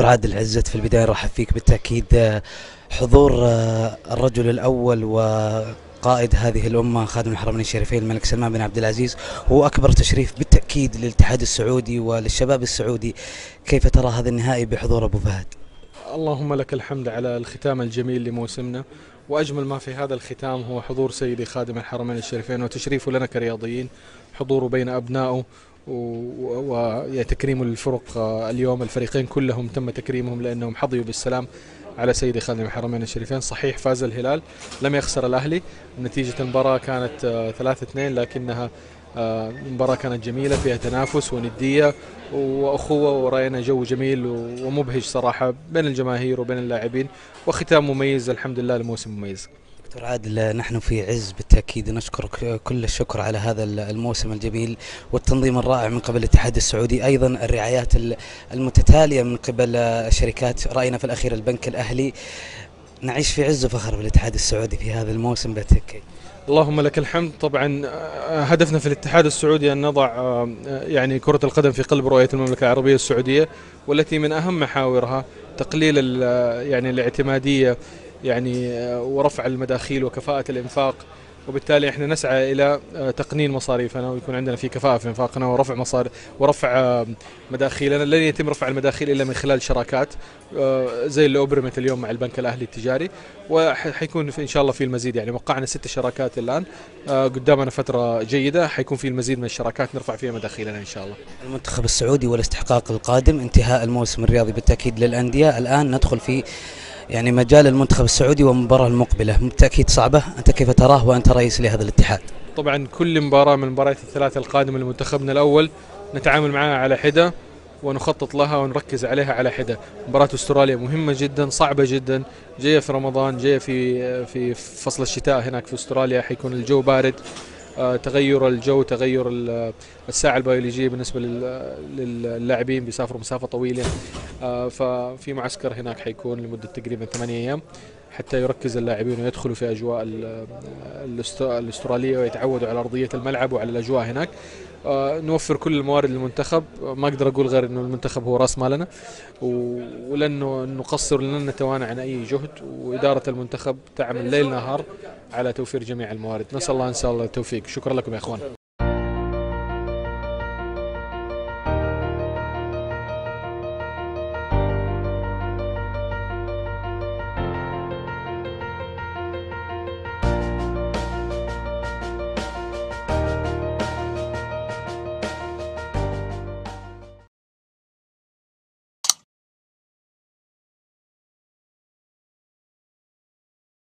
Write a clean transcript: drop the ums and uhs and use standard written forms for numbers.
دكتور عادل عزت، في البداية نرحب فيك بالتأكيد. حضور الرجل الأول وقائد هذه الأمة خادم الحرمين الشريفين الملك سلمان بن عبد العزيز هو أكبر تشريف بالتأكيد للاتحاد السعودي وللشباب السعودي. كيف ترى هذا النهائي بحضور أبو فهد؟ اللهم لك الحمد على الختام الجميل لموسمنا، وأجمل ما في هذا الختام هو حضور سيدي خادم الحرمين الشريفين وتشريفه لنا كرياضيين، حضوره بين أبنائه وتكريم الفرق. اليوم الفريقين كلهم تم تكريمهم لأنهم حظيوا بالسلام على سيدي خادم الحرمين الشريفين. صحيح فاز الهلال، لم يخسر الأهلي. نتيجة المباراة كانت 3-2، لكنها المباراة كانت جميلة فيها تنافس وندية وأخوة، ورأينا جو جميل ومبهج صراحة بين الجماهير وبين اللاعبين، وختام مميز الحمد لله لموسم مميز. دكتور عادل، نحن في عز بالتأكيد نشكرك كل الشكر على هذا الموسم الجميل والتنظيم الرائع من قبل الاتحاد السعودي، أيضا الرعايات المتتالية من قبل الشركات. رأينا في الأخير البنك الأهلي. نعيش في عز وفخر بالاتحاد السعودي في هذا الموسم بالتأكيد. اللهم لك الحمد. طبعا هدفنا في الاتحاد السعودي أن نضع يعني كرة القدم في قلب رؤية المملكة العربية السعودية، والتي من أهم محاورها تقليل يعني الاعتمادية يعني ورفع المداخيل وكفاءة الإنفاق. وبالتالي احنا نسعى الى تقنين مصاريفنا ويكون عندنا في كفاءة في انفاقنا ورفع مداخيلنا. لن يتم رفع المداخيل الا من خلال شراكات زي اللي ابرمت اليوم مع البنك الاهلي التجاري، وحيكون ان شاء الله في المزيد. يعني وقعنا 6 شراكات الان، قدامنا فترة جيدة حيكون في المزيد من الشراكات نرفع فيها مداخيلنا ان شاء الله. المنتخب السعودي والاستحقاق القادم، انتهاء الموسم الرياضي بالتأكيد للأندية، الآن ندخل في يعني مجال المنتخب السعودي والمباراة المقبلة بالتأكيد صعبة. أنت كيف تراه وأنت رئيس لهذا الاتحاد؟ طبعا كل مباراة من المباريات الثلاثة القادمة لمنتخبنا الأول نتعامل معها على حدة ونخطط لها ونركز عليها على حدة. مباراة استراليا مهمة جدا، صعبة جدا، جاية في رمضان، جاية في فصل الشتاء. هناك في استراليا حيكون الجو بارد، تغير الجو، تغير الساعة البيولوجية بالنسبة للاعبين بيسافروا مسافة طويلة. ففي معسكر هناك حيكون لمدة تقريبا 8 أيام حتى يركز اللاعبين ويدخلوا في أجواء الأسترالية ويتعودوا على أرضية الملعب وعلى الأجواء هناك. نوفر كل الموارد للمنتخب. ما أقدر أقول غير أنه المنتخب هو رأس مالنا، ولن نقصر ولن نتوانى عن أي جهد، وإدارة المنتخب تعمل ليل نهار على توفير جميع الموارد. نسأل الله إن شاء الله التوفيق. شكرا لكم يا أخوان.